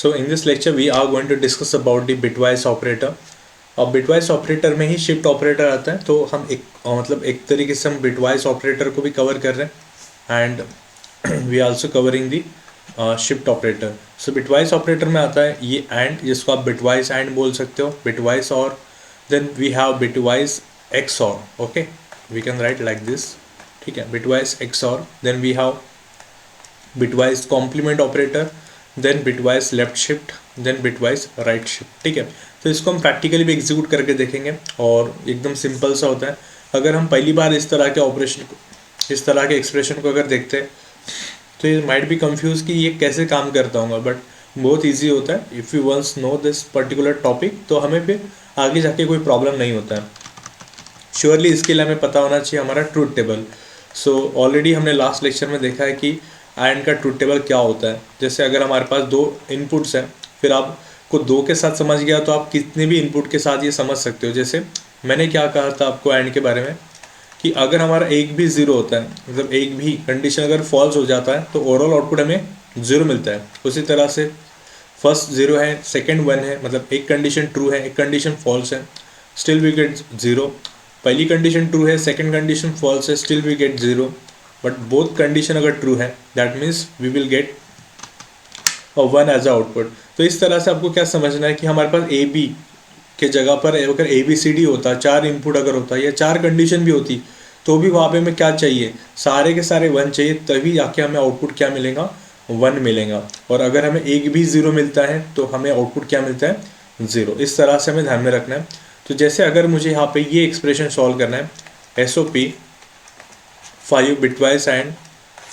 So in this lecture we are going to discuss about the bitwise operator. अब bitwise operator में ही shift operator आता है, तो हम मतलब एक तरीके से हम bitwise ऑपरेटर को भी कवर कर रहे हैं and we also covering the shift operator. So bitwise operator में आता है ये एंड, जिसको आप bitwise एंड बोल सकते हो, bitwise और then we have bitwise XOR. Okay, we can write like this. ठीक है, bitwise XOR, then we have bitwise complement operator, then bitwise left shift, then bitwise right shift. ठीक है, तो इसको हम प्रैक्टिकली भी एग्जीक्यूट करके देखेंगे और एकदम सिंपल सा होता है. अगर हम पहली बार इस तरह के ऑपरेशन को, इस तरह के एक्सप्रेशन को अगर देखते हैं तो ये माइट बी कंफ्यूज कि ये कैसे काम करता होगा, बट बहुत ईजी होता है. If you once know this particular topic तो हमें फिर आगे जाके कोई प्रॉब्लम नहीं होता है. श्योरली इसके लिए हमें पता होना चाहिए हमारा ट्रूथ टेबल. सो ऑलरेडी हमने लास्ट लेक्चर में देखा है कि एंड का ट्रूथ टेबल क्या होता है. जैसे अगर हमारे पास दो इनपुट्स हैं, फिर आपको दो के साथ समझ गया तो आप कितने भी इनपुट के साथ ये समझ सकते हो. जैसे मैंने क्या कहा था आपको एंड के बारे में कि अगर हमारा एक भी ज़ीरो होता है, मतलब एक भी कंडीशन अगर फॉल्स हो जाता है तो ओवरऑल आउटपुट हमें ज़ीरो मिलता है. उसी तरह से फर्स्ट ज़ीरो है, सेकंड वन है, मतलब एक कंडीशन ट्रू है, एक कंडीशन फॉल्स है, स्टिल वी गेट ज़ीरो. पहली कंडीशन ट्रू है, सेकंड कंडीशन फॉल्स है, still we get zero. But both condition अगर ट्रू है that means we will get one as a output. तो इस तरह से आपको क्या समझना है कि हमारे पास ए बी के जगह पर अगर ए बी सी डी होता, चार इनपुट अगर होता या चार कंडीशन भी होती, तो भी वहाँ पे हमें क्या चाहिए, सारे के सारे वन चाहिए, तभी जाके हमें आउटपुट क्या मिलेगा, वन मिलेगा. और अगर हमें एक भी ज़ीरो मिलता है तो हमें आउटपुट क्या मिलता है, ज़ीरो. इस तरह से हमें ध्यान में रखना है. तो जैसे अगर मुझे यहाँ पे ये एक्सप्रेशन सॉल्व करना है, SOP 5 बिटवाइज एंड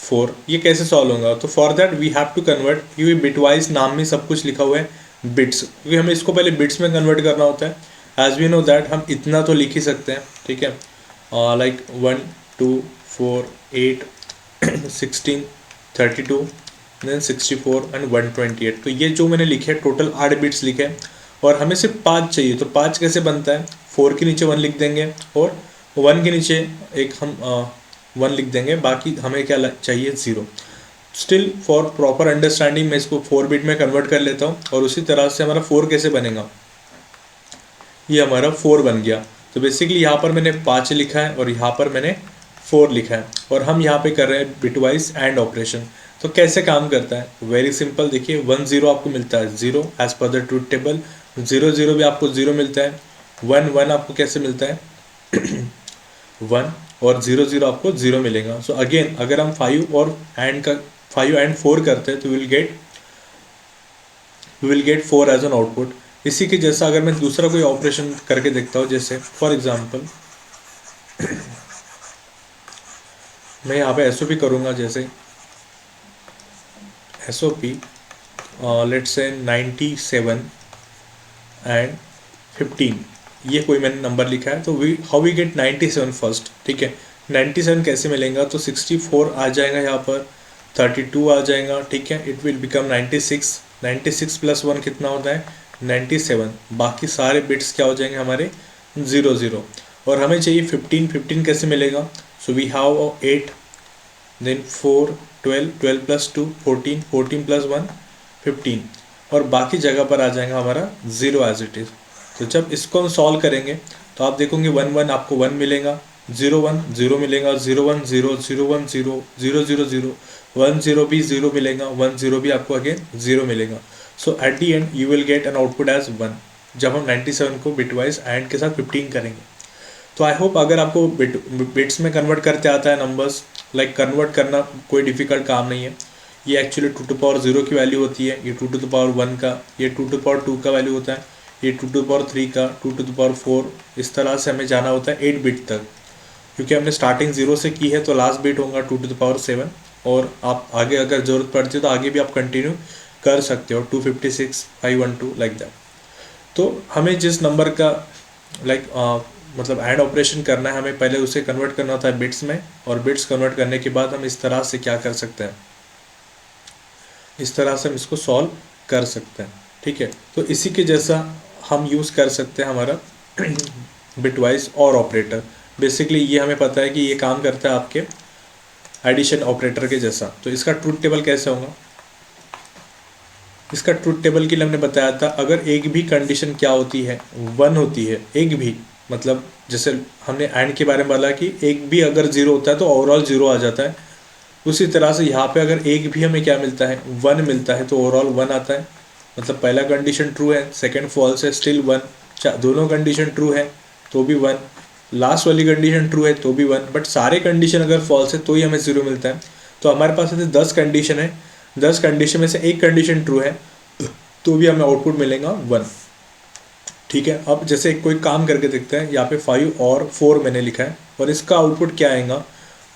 4, ये कैसे सॉल्व होगा. तो for that we have to convert, क्योंकि बिटवाइज नाम में सब कुछ लिखा हुआ है बिट्स, क्योंकि हमें इसको पहले बिट्स में कन्वर्ट करना होता है. एज वी नो दैट हम इतना तो लिख ही सकते हैं. ठीक है, लाइक 1 2 4 8 16 32 देन 64 एंड 128. तो ये जो मैंने लिखे टोटल 8 बिट्स लिखे हैं और हमें सिर्फ 5 चाहिए. तो 5 कैसे बनता है, 4 के नीचे 1 लिख देंगे और 1 के नीचे एक हम 1 लिख देंगे, बाकी हमें क्या चाहिए, zero. Still for proper understanding मैं इसको 4 बिट में कन्वर्ट कर लेता हूँ और उसी तरह से हमारा 4 कैसे बनेगा, ये हमारा 4 बन गया. तो बेसिकली यहाँ पर मैंने 5 लिखा है और यहाँ पर मैंने 4 लिखा है और हम यहाँ पे कर रहे हैं बिटवाइज एंड ऑपरेशन. तो कैसे काम करता है, वेरी सिंपल. देखिए 1 0 आपको मिलता है zero as per the truth table, 0 0 भी आपको ज़ीरो मिलता है, 1 1 आपको कैसे मिलता है 1 और 0 0 आपको ज़ीरो मिलेगा. सो अगेन अगर हम 5 और एंड का 5 एंड 4 करते हैं तो will get 4 as an output. इसी के जैसा अगर मैं दूसरा कोई ऑपरेशन करके देखता हूँ, जैसे फॉर एग्जांपल मैं यहाँ पे SOP करूँगा. जैसे SOP लेट्स से 97 एंड 15, ये कोई मैंने नंबर लिखा है. तो हाउ वी गेट 97 फर्स्ट. ठीक है, 97 कैसे मिलेगा, तो 64 आ जाएगा, यहाँ पर 32 आ जाएगा. ठीक है, इट विल बिकम 96. 96 प्लस 1 कितना होता है 97. बाकी सारे बिट्स क्या हो जाएंगे हमारे 0 0. और हमें चाहिए 15. 15 कैसे मिलेगा, so we have 8 then 4 12 12 plus 2 14 14 plus 1 15 और बाकी जगह पर आ जाएगा हमारा 0 एज इट इज़. तो जब इसको हम सॉल्व करेंगे तो आप देखोगे 1 1 आपको 1 मिलेगा, 0 1 0 मिलेगा, 0 1 0 0 1 0 0 0 0 1 0 भी 0 मिलेगा, 1 0 भी आपको अगेन 0 मिलेगा. So at the end you will get an output as 1 जब हम 97 को बिटवाइज एंड के साथ 15 करेंगे. तो आई होप अगर आपको बिट्स में कन्वर्ट करते आता है नंबर्स, लाइक कन्वर्ट करना कोई डिफ़िकल्ट काम नहीं है. ये एक्चुअली 2 टू पावर 0 की वैल्यू होती है, ये 2 टू द पावर 1 का, ये 2 टू पावर 2 का वैल्यू होता है, ये 2 टू पावर 3 का, 2 टू द पावर 4. इस तरह से हमें जाना होता है 8 बिट तक, क्योंकि हमने स्टार्टिंग 0 से की है तो लास्ट बिट होगा 2 टू द पावर 7. और आप आगे अगर ज़रूरत पड़ती है तो आगे भी आप कंटिन्यू कर सकते हो 256 512 लाइक दैट. तो हमें जिस नंबर का मतलब एंड ऑपरेशन करना है, हमें पहले उसे कन्वर्ट करना होता है बिट्स में, और बिट्स कन्वर्ट करने के बाद हम इस तरह से क्या कर सकते हैं, इस तरह से हम इसको सॉल्व कर सकते हैं. ठीक है, तो इसी के जैसा हम यूज़ कर सकते हैं हमारा बिटवाइज और ऑपरेटर. बेसिकली ये हमें पता है कि ये काम करता है आपके एडिशन ऑपरेटर के जैसा. तो इसका ट्रूथ टेबल कैसे होगा, इसका ट्रूथ टेबल के लिए हमने बताया था, अगर एक भी कंडीशन क्या होती है, वन होती है, एक भी, मतलब जैसे हमने एंड के बारे में बोला कि एक भी अगर जीरो होता है तो ओवरऑल जीरो आ जाता है, उसी तरह से यहाँ पे अगर एक भी हमें क्या मिलता है, वन मिलता है, तो ओवरऑल वन आता है। मतलब पहला कंडीशन ट्रू है, सेकंड फॉल्स है, स्टिल वन। दोनों कंडीशन ट्रू है तो भी वन, लास्ट वाली कंडीशन ट्रू है तो भी वन, बट सारे कंडीशन अगर फॉल्स है तो ही हमें जीरो मिलता है। तो हमारे पास ऐसे 10 कंडीशन है, 10 कंडीशन में से एक कंडीशन ट्रू है तो भी हमें आउटपुट मिलेगा वन। ठीक है, अब जैसे कोई काम करके देखते हैं, यहाँ पे 5 और 4 मैंने लिखा है और इसका आउटपुट क्या आएगा,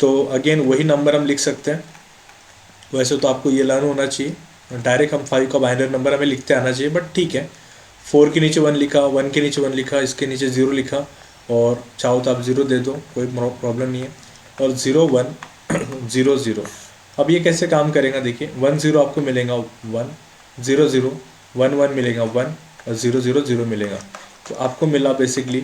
तो अगेन वही नंबर हम लिख सकते हैं। वैसे तो आपको ये लर्न होना चाहिए, डायरेक्ट हम 5 का बाइनरी नंबर हमें लिखते आना चाहिए, बट ठीक है। 4 के नीचे 1 लिखा, 1 के नीचे 1 लिखा, इसके नीचे 0 लिखा, और चाहो तो आप 0 दे दो, कोई प्रॉब्लम नहीं है। और 0 1 0 0। अब ये कैसे काम करेगा, देखिए 1 0 आपको मिलेगा 1, 0 0 1 1 मिलेगा 1, और 0 0 0 मिलेगा। तो आपको मिला बेसिकली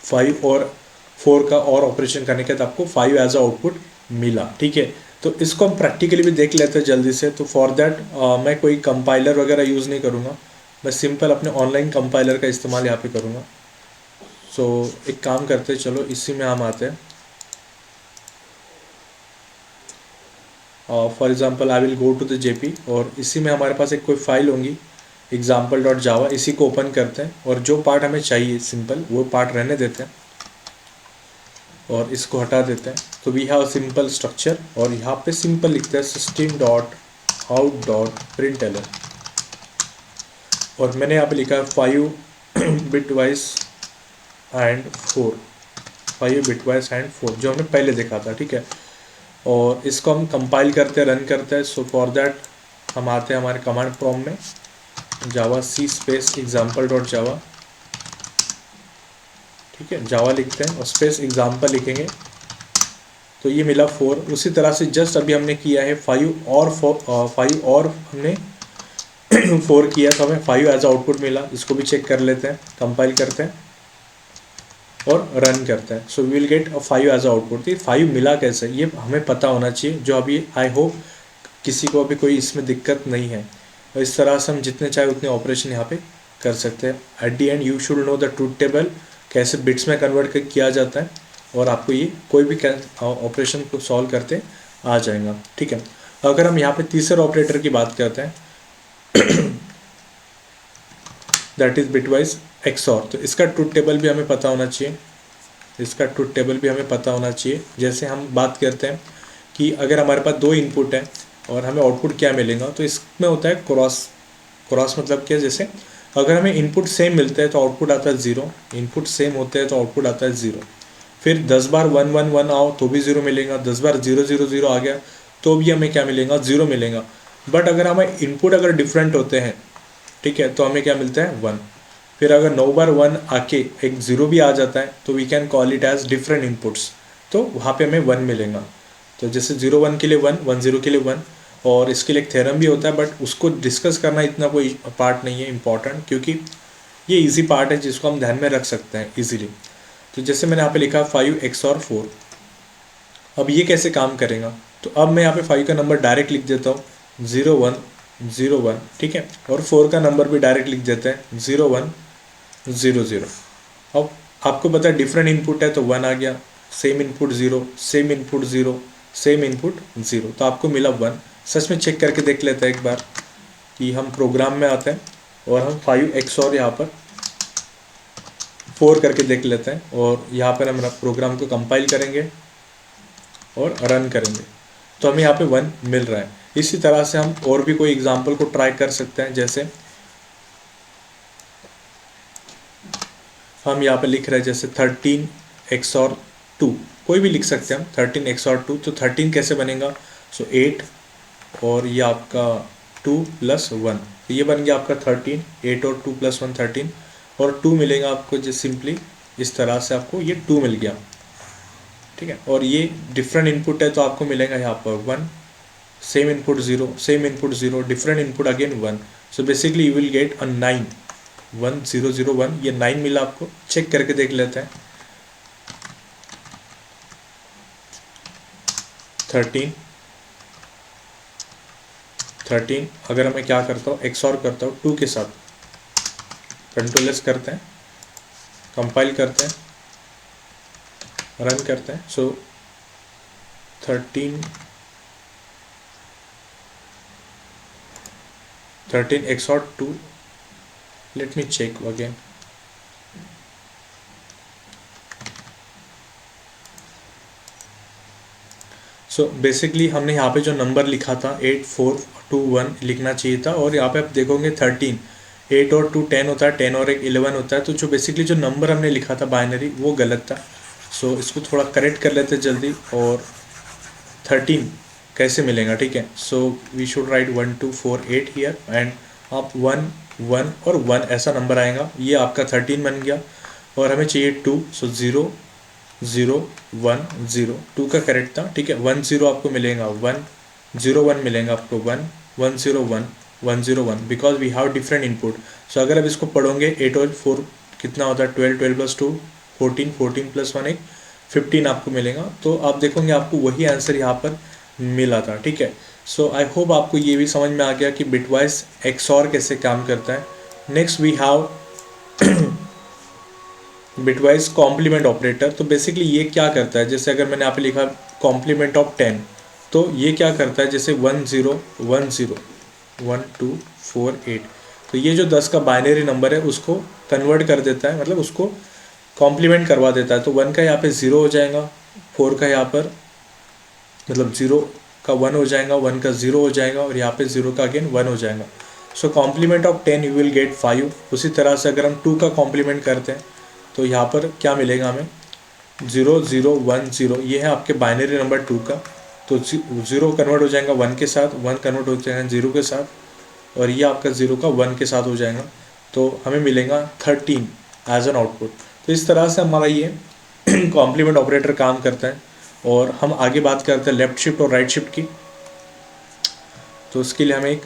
5 और 4 का और ऑपरेशन करने के बाद आपको 5 एज अ आउटपुट मिला। ठीक है, तो इसको हम प्रैक्टिकली भी देख लेते हैं जल्दी से। तो फॉर दैट मैं कोई कंपाइलर वगैरह यूज़ नहीं करूँगा, मैं सिंपल अपने ऑनलाइन कंपाइलर का इस्तेमाल यहाँ पे करूँगा। सो एक काम करते हैं, चलो इसी में हम आते हैं। For example I will go to the JP, और इसी में हमारे पास एक कोई फाइल होगी example.java, इसी को ओपन करते हैं और जो पार्ट हमें चाहिए सिंपल वो पार्ट रहने देते हैं और इसको हटा देते हैं। तो वी हैव सिंपल स्ट्रक्चर, और यहाँ पे सिंपल लिखते हैं system.out.println, और मैंने यहाँ पे लिखा है 5 बिटवाइज एंड 4, 5 बिटवाइज एंड 4, जो हमने पहले देखा था। ठीक है, और इसको हम कंपाइल करते हैं, रन करते हैं। सो फॉर दैट हम आते हैं हमारे कमांड प्रॉम्प्ट में, जावा सी स्पेस example.java। ठीक है, जावा लिखते हैं और स्पेस एग्जाम्पल लिखेंगे, तो ये मिला 4। उसी तरह से जस्ट अभी हमने किया है 5 और 5 और हमने 4 किया, तो हमें 5 एज आउटपुट मिला। इसको भी चेक कर लेते हैं, कंपाइल करते हैं और रन करते हैं। So we will get 5 as output. तो 5 मिला कैसे, ये हमें पता होना चाहिए, जो अभी आई होप किसी को अभी कोई इसमें दिक्कत नहीं है। और इस तरह से हम जितने चाहे उतने ऑपरेशन यहाँ पे कर सकते हैं। Eight the end you should know the truth table कैसे बिट्स में कन्वर्ट किया जाता है, और आपको ये कोई भी ऑपरेशन को सॉल्व करते आ जाएगा। ठीक है, अगर हम यहाँ पे तीसरे ऑपरेटर की बात करते हैं दैट इज बिटवाइज एक्सऑर, तो इसका ट्रूथ टेबल भी हमें पता होना चाहिए, इसका ट्रूथ टेबल भी हमें पता होना चाहिए। जैसे हम बात करते हैं कि अगर हमारे पास 2 इनपुट है और हमें आउटपुट क्या मिलेगा, तो इसमें होता है क्रॉस। क्रॉस मतलब क्या, जैसे अगर हमें इनपुट सेम मिलते हैं तो आउटपुट आता है 0, इनपुट सेम होते हैं तो आउटपुट आता है 0। फिर 10 बार 1 1 1 आओ तो भी 0 मिलेगा, 10 बार 0 0 0 आ गया तो भी हमें क्या मिलेगा, 0 मिलेगा। बट अगर हमें इनपुट अगर डिफरेंट होते हैं, ठीक है, तो हमें क्या मिलता है 1। फिर अगर 9 बार 1 आके एक 0 भी आ जाता है तो we can call it as different inputs, तो वहाँ पे हमें 1 मिलेगा। तो जैसे 0 1 के लिए 1, 1 0 के लिए 1, और इसके लिए एक थ्योरम भी होता है, बट उसको डिस्कस करना इतना कोई पार्ट नहीं है इम्पॉर्टेंट, क्योंकि ये इजी पार्ट है जिसको हम ध्यान में रख सकते हैं इजीली। तो जैसे मैंने यहाँ पे लिखा 5 XOR 4, अब ये कैसे काम करेगा, तो अब मैं यहाँ पे 5 का नंबर डायरेक्ट लिख देता हूँ 0 1 0 1, ठीक है, और 4 का नंबर भी डायरेक्ट लिख देते हैं 0 1 0 0। अब आपको पता है डिफरेंट इनपुट है तो 1 आ गया, same input 0, same input 0, same input 0, तो आपको मिला 1। सच में चेक करके देख लेते हैं एक बार कि हम प्रोग्राम में आते हैं और हम 5 XOR यहाँ पर 4 करके देख लेते हैं, और यहाँ पर हम प्रोग्राम को कंपाइल करेंगे और रन करेंगे, तो हमें यहाँ पे 1 मिल रहा है। इसी तरह से हम और भी कोई एग्जांपल को ट्राई कर सकते हैं। जैसे हम यहाँ पे लिख रहे हैं जैसे 13 XOR 2, कोई भी लिख सकते हैं हम 13 XOR 2। तो 13 कैसे बनेगा, सो 8 और ये आपका 2 + 1, तो ये बन गया आपका 13, 8 और 2 + 1 13, और 2 मिलेगा आपको जो सिंपली इस तरह से आपको ये 2 मिल गया, ठीक है। और ये डिफरेंट इनपुट है तो आपको मिलेगा यहाँ पर 1, same input 0, same input 0, different input again 1, so basically you will get a 9, 1 0 0 1, ये 9 मिला आपको। चेक करके देख लेते हैं 13 13 अगर मैं क्या करता हूँ XOR करता हूँ 2 के साथ, कंट्रोल एस करते हैं, कंपाइल करते हैं, रन करते हैं। So 13 XOR 2, let me check again. So basically हमने यहाँ पे जो नंबर लिखा था 8421 लिखना चाहिए था, और यहाँ पे आप देखोगे 13, 8 और 2 10 होता है, 10 और 1 11 होता है। तो जो बेसिकली जो नंबर हमने लिखा था बाइनरी वो गलत था। सो इसको थोड़ा करेक्ट कर लेते जल्दी। और 13 कैसे मिलेगा, ठीक है। So we should write 1 2 4 8 here, and आप 1 1 और 1 ऐसा नंबर आएगा, ये आपका 13 बन गया। और हमें चाहिए 2, सो 0 0 1 0, 2 का करेक्ट था, ठीक है। 1 0 आपको मिलेगा, 1 0 1 मिलेगा आपको, 1 1 0 1 1 0 1, because we have different input. So अगर आप इसको पढ़ोगे 8 और 4 कितना होता है, 12 12 प्लस 2 14 14 प्लस 1 1 15 आपको मिलेगा। तो आप देखोगे आपको वही आंसर यहाँ पर मिला था, ठीक है। सो आई होप आपको ये भी समझ में आ गया कि बिटवाइज XOR कैसे काम करता है। Next we have bitwise complement operator. तो बेसिकली ये क्या करता है, जैसे अगर मैंने यहाँ पे लिखा कॉम्प्लीमेंट ऑफ 10, तो ये क्या करता है, जैसे 1 0 1 0 1 2 4 8, तो ये जो 10 का बाइनरी नंबर है उसको कन्वर्ट कर देता है, मतलब उसको कॉम्प्लीमेंट करवा देता है। तो 1 का यहाँ पे 0 हो जाएगा, 4 का यहाँ पर मतलब 0 का 1 हो जाएगा, 1 का 0 हो जाएगा, और यहाँ पे 0 का अगेन 1 हो जाएगा। So complement of 10 you will get 5। उसी तरह से अगर हम 2 का कॉम्प्लीमेंट करते हैं तो यहाँ पर क्या मिलेगा हमें, 0 0 1 0, ये है आपके बाइनरी नंबर 2 का। तो 0 कन्वर्ट हो जाएगा 1 के साथ, 1 कन्वर्ट हो जाएगा 0 के साथ, और ये आपका 0 का 1 के साथ हो जाएगा। तो हमें मिलेगा 13 एज एन आउटपुट। तो इस तरह से हमारा ये कॉम्प्लीमेंट ऑपरेटर काम करता है। और हम आगे बात करते हैं लेफ्ट शिफ्ट और राइट शिफ्ट की। तो उसके लिए हमें एक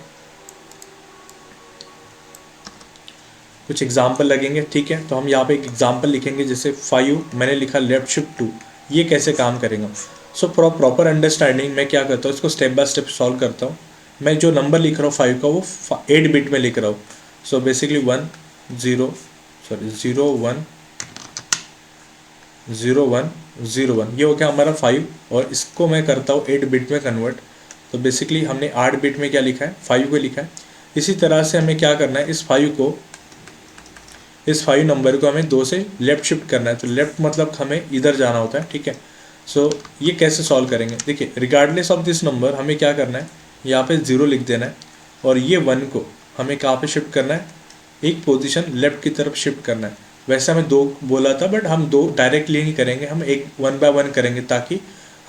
कुछ एग्जाम्पल लगेंगे, ठीक है। तो हम यहाँ पे एक एग्जाम्पल लिखेंगे, जैसे 5 मैंने लिखा लेफ्ट शिफ्ट 2, ये कैसे काम करेगा। सो प्रॉपर अंडरस्टैंडिंग मैं क्या करता हूँ, इसको स्टेप बाय स्टेप सॉल्व करता हूँ। मैं जो नंबर लिख रहा हूँ 5 का वो 8 बिट में लिख रहा हूँ। सो बेसिकली 1 0 0 1 0 1 0 1, ये हो गया हमारा 5, और इसको मैं करता हूँ 8 बिट में कन्वर्ट। तो बेसिकली हमने 8 बिट में क्या लिखा है, 5 को लिखा है। इसी तरह से हमें क्या करना है, इस 5 नंबर को हमें 2 से लेफ्ट शिफ्ट करना है। तो लेफ्ट मतलब हमें इधर जाना होता है, ठीक है। सो ये कैसे सॉल्व करेंगे, देखिए रिगार्डलेस ऑफ दिस नंबर हमें क्या करना है, यहाँ पे 0 लिख देना है, और ये 1 को हमें कहाँ पे शिफ्ट करना है, एक पोजीशन लेफ्ट की तरफ शिफ्ट करना है। वैसे हमें 2 बोला था, बट हम 2 डायरेक्टली नहीं करेंगे, हम एक 1 बाय 1 करेंगे, ताकि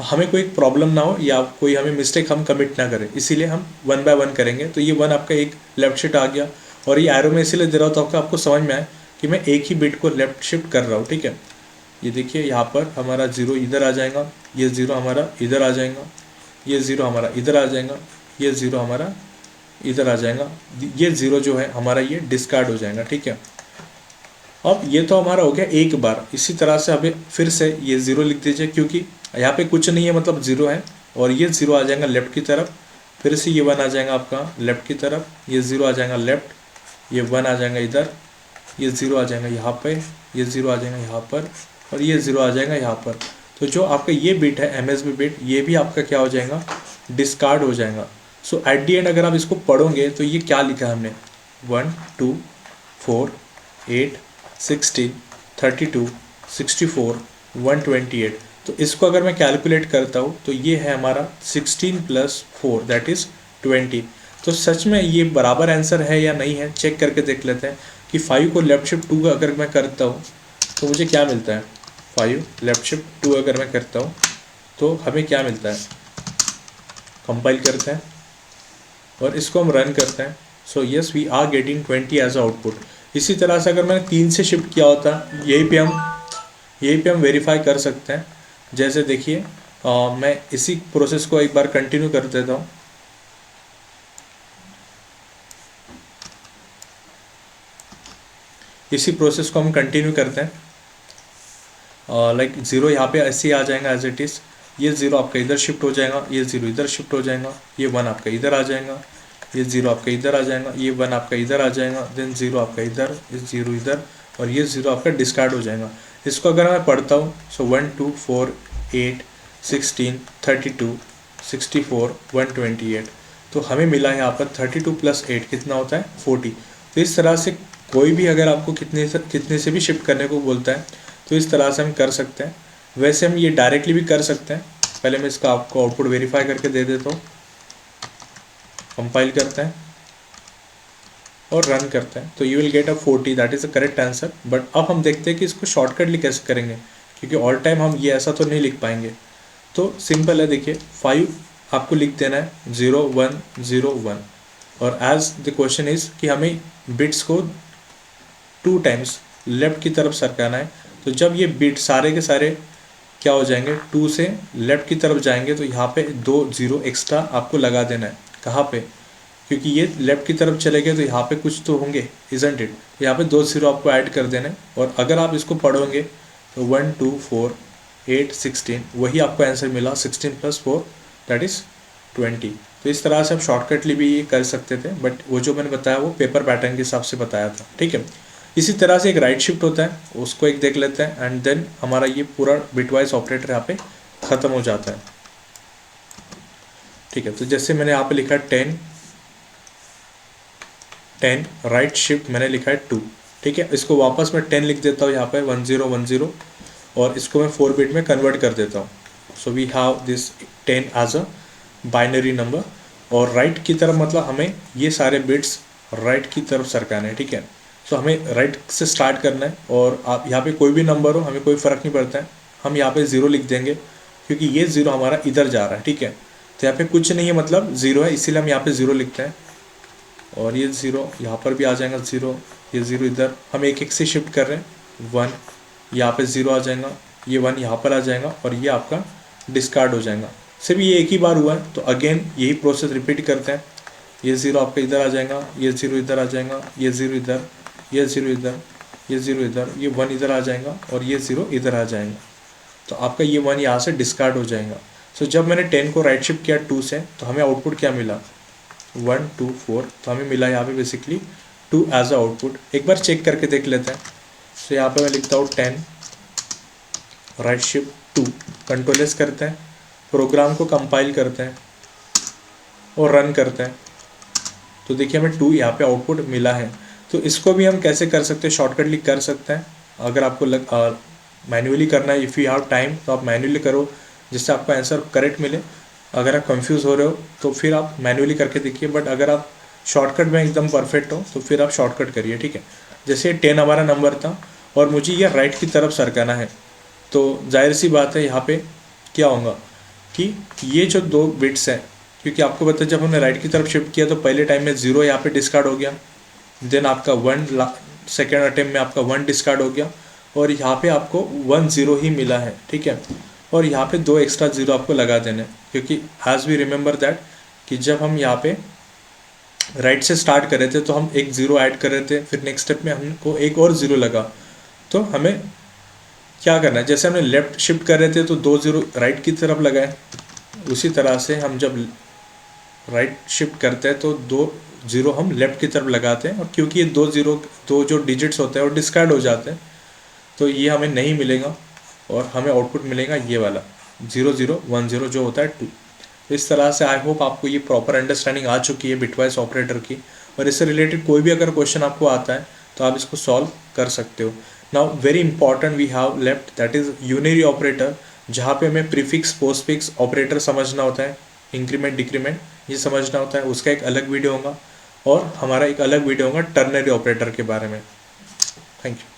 हमें कोई प्रॉब्लम ना हो या कोई हमें मिस्टेक हम कमिट ना करें, इसीलिए हम 1 बाय 1 करेंगे। तो ये 1 आपका एक लेफ्ट शिफ्ट आ गया, और ये एरो में इसीलिए दे रहा हूँ तो आपको समझ में आए कि मैं एक ही बिट को लेफ्ट शिफ्ट कर रहा हूँ, ठीक है। ये देखिए यहाँ पर हमारा 0 इधर आ जाएगा, ये 0 हमारा इधर आ जाएगा, ये 0 हमारा इधर आ जाएगा, ये 0 हमारा इधर आ जाएगा, ये 0 जो है हमारा ये डिस्कार्ड हो जाएगा, ठीक है। अब ये तो हमारा हो गया एक बार। इसी तरह से हमें फिर से ये 0 लिख दीजिए, क्योंकि यहाँ पे कुछ नहीं है, मतलब 0 है, और ये 0 आ जाएगा लेफ्ट की तरफ। फिर से ये 1 आ जाएगा आपका लेफ्ट की तरफ, ये 0 आ जाएगा लेफ्ट, ये 1 आ जाएगा इधर, ये 0 आ जाएगा यहाँ पे, ये 0 आ जाएगा यहाँ पर, और ये 0 आ जाएगा यहाँ पर। तो जो आपका ये बिट है MSB बिट, ये भी आपका क्या हो जाएगा, डिस्कार्ड हो जाएगा। सो एट दी एंड अगर आप इसको पढ़ोगे तो ये क्या लिखा है हमने, 1 2 4 8 16 32 64 128। तो इसको अगर मैं कैलकुलेट करता हूँ तो ये है हमारा 16 + 4 दैट इज़ 20। तो सच में ये बराबर आंसर है या नहीं है, चेक करके देख लेते हैं कि 5 को लेफ्ट शिफ्ट 2 का अगर मैं करता हूँ तो मुझे क्या मिलता है। 5 लेफ्ट शिफ्ट 2 अगर मैं करता हूँ तो हमें क्या मिलता है, कंपाइल करते हैं और इसको हम रन करते हैं। So yes we are getting 20 as output. इसी तरह से अगर मैंने 3 से शिफ्ट किया होता, यहीं पे हम वेरीफाई कर सकते हैं। जैसे देखिए मैं इसी प्रोसेस को एक बार कंटिन्यू कर देता हूँ। इसी प्रोसेस को हम कंटिन्यू करते हैं। लाइक 0 यहाँ पे ऐसे ही आ जाएगा एज इट इज़, ये 0 आपका इधर शिफ्ट हो जाएगा, ये 0 इधर शिफ्ट हो जाएगा, ये 1 आपका इधर आ जाएगा, ये 0 आपका इधर आ जाएगा, ये 1 आपका इधर आ जाएगा, देन 0 आपका इधर, ये 0 इधर, और ये 0 आपका डिस्कार्ड हो जाएगा। इसको अगर मैं पढ़ता हूँ, सो 1 2 4 8 16 32 64 128, तो हमें मिला यहाँ पर 32 + 8 कितना होता है 40। तो इस तरह से कोई भी अगर आपको कितने से भी शिफ्ट करने को बोलता है तो इस तरह से हम कर सकते हैं। वैसे हम ये डायरेक्टली भी कर सकते हैं। पहले मैं इसका आपको आउटपुट वेरीफाई करके दे देता हूँ। कंपाइल करते हैं और रन करते हैं, तो you will get a 40, that is the correct answer. But अब हम देखते हैं कि इसको शॉर्टकटली कैसे करेंगे, क्योंकि ऑल टाइम हम ये ऐसा तो नहीं लिख पाएंगे। तो सिंपल है, देखिए 5 आपको लिख देना है 0 1 0 1, और एज द क्वेश्चन इज कि हमें बिट्स को 2 टाइम्स लेफ्ट की तरफ सरकाना है। तो जब ये बिट सारे के सारे क्या हो जाएंगे 2 से लेफ्ट की तरफ जाएंगे, तो यहाँ पे 2 0 एक्स्ट्रा आपको लगा देना है। कहाँ पे, क्योंकि ये लेफ्ट की तरफ चले गए तो यहाँ पे कुछ तो होंगे, इजंट इट। यहाँ पे 2 0 आपको ऐड कर देना है, और अगर आप इसको पढ़ोगे तो 1 2 4 8 16, वही आपको आंसर मिला 16 + 4 दैट इज़ 20। तो इस तरह से आप शॉर्टकटली भी ये कर सकते थे, बट वो जो मैंने बताया वो पेपर पैटर्न के हिसाब से बताया था, ठीक है। इसी तरह से एक राइट शिफ्ट होता है, उसको एक देख लेते हैं, एंड देन हमारा ये पूरा बिटवाइज ऑपरेटर यहाँ पे ख़त्म हो जाता है, ठीक है। तो जैसे मैंने यहाँ पे लिखा है 10, राइट शिफ्ट मैंने लिखा है 2, ठीक है। इसको वापस मैं 10 लिख देता हूँ यहाँ पे 1 0 1 0, और इसको मैं 4 बिट में कन्वर्ट कर देता हूँ। So we have this 10 as a binary number, और राइट की तरफ मतलब हमें ये सारे बिट्स राइट की तरफ सरकाने हैं, ठीक है। सो हमें राइट से स्टार्ट करना है, और आप यहाँ पे कोई भी नंबर हो हमें कोई फ़र्क नहीं पड़ता है, हम यहाँ पे 0 लिख देंगे क्योंकि ये 0 हमारा इधर जा रहा है, ठीक है। तो यहाँ पे कुछ नहीं है, मतलब 0 है, इसीलिए हम यहाँ पे 0 लिखते हैं, और ये 0 यहाँ पर भी आ जाएगा 0, ये 0 इधर, हम एक एक से शिफ्ट कर रहे हैं। 1 यहाँ पे 0 आ जाएगा, ये 1 यहाँ पर आ जाएगा, और ये आपका डिस्कार्ड हो जाएगा। सिर्फ ये एक ही बार हुआ है, तो अगेन यही प्रोसेस रिपीट करते हैं। ये 0 आपका इधर आ जाएगा, ये 0 इधर आ जाएगा, ये 0 इधर, ये 0 इधर, ये 0 इधर, ये 1 इधर आ जाएगा, और ये 0 इधर आ जाएगा। तो आपका ये 1 यहाँ से डिस्कार्ड हो जाएगा। सो जब मैंने 10 को राइट शिफ्ट किया 2 से, तो हमें आउटपुट क्या मिला 1 2 4, तो हमें मिला यहाँ पे बेसिकली 2 एज अ आउटपुट। एक बार चेक करके देख लेते हैं। सो यहाँ पे मैं लिखता हूँ 10 राइट शिफ्ट 2, कंट्रोल एस करते हैं, प्रोग्राम को कंपाइल करते हैं और रन करते हैं। तो देखिए हमें 2 यहाँ पे आउटपुट मिला है। तो इसको भी हम कैसे कर सकते हैं, शॉर्टकटली कर सकते हैं। अगर आपको मैन्युअली करना है, इफ़ यू हैव टाइम, तो आप मैन्युअली करो जिससे आपको आंसर करेक्ट मिले। अगर आप कंफ्यूज हो रहे हो तो फिर आप मैन्युअली करके देखिए, बट अगर आप शॉर्टकट में एकदम परफेक्ट हो तो फिर आप शॉर्टकट करिए, ठीक है। जैसे 10 हमारा नंबर था और मुझे ये राइट की तरफ सरकाना है, तो जाहिर सी बात है यहाँ पे क्या होगा कि ये जो 2 बिट्स हैं, क्योंकि आपको पता है जब हमने राइट की तरफ शिफ्ट किया तो पहले टाइम में 0 यहाँ पे डिस्कार्ड हो गया, देन आपका 1 सेकेंड अटेम्प्ट में आपका 1 डिस्कार्ड हो गया, और यहाँ पे आपको 1 0 ही मिला है, ठीक है। और यहाँ पे 2 एक्स्ट्रा 0 आपको लगा देने, क्योंकि एज वी रिमेंबर दैट कि जब हम यहाँ पे राइट से स्टार्ट कर रहे थे तो हम एक 0 ऐड कर रहे थे, फिर नेक्स्ट स्टेप में हमको एक और 0 लगा। तो हमें क्या करना है, जैसे हमने लेफ्ट शिफ्ट कर रहे थे तो 2 0 राइट की तरफ लगाए, उसी तरह से हम जब राइट शिफ्ट करते हैं तो 2 0 हम लेफ्ट की तरफ लगाते हैं, और क्योंकि ये 2 जो डिजिट्स होते हैं वो डिस्कार्ड हो जाते हैं, तो ये हमें नहीं मिलेगा, और हमें आउटपुट मिलेगा ये वाला 0 0 1 0 जो होता है 2। तो इस तरह से आई होप आपको ये प्रॉपर अंडरस्टैंडिंग आ चुकी है बिटवाइज ऑपरेटर की, और इससे रिलेटेड कोई भी अगर क्वेश्चन आपको आता है तो आप इसको सॉल्व कर सकते हो। Now very important we have left, that is unary operator, जहाँ पे हमें प्रीफिक्स पोस्टफिक्स ऑपरेटर समझना होता है, इंक्रीमेंट डिक्रीमेंट ये समझना होता है, उसका एक अलग वीडियो होगा, और हमारा एक अलग वीडियो होगा टर्नरी ऑपरेटर के बारे में। Thank you.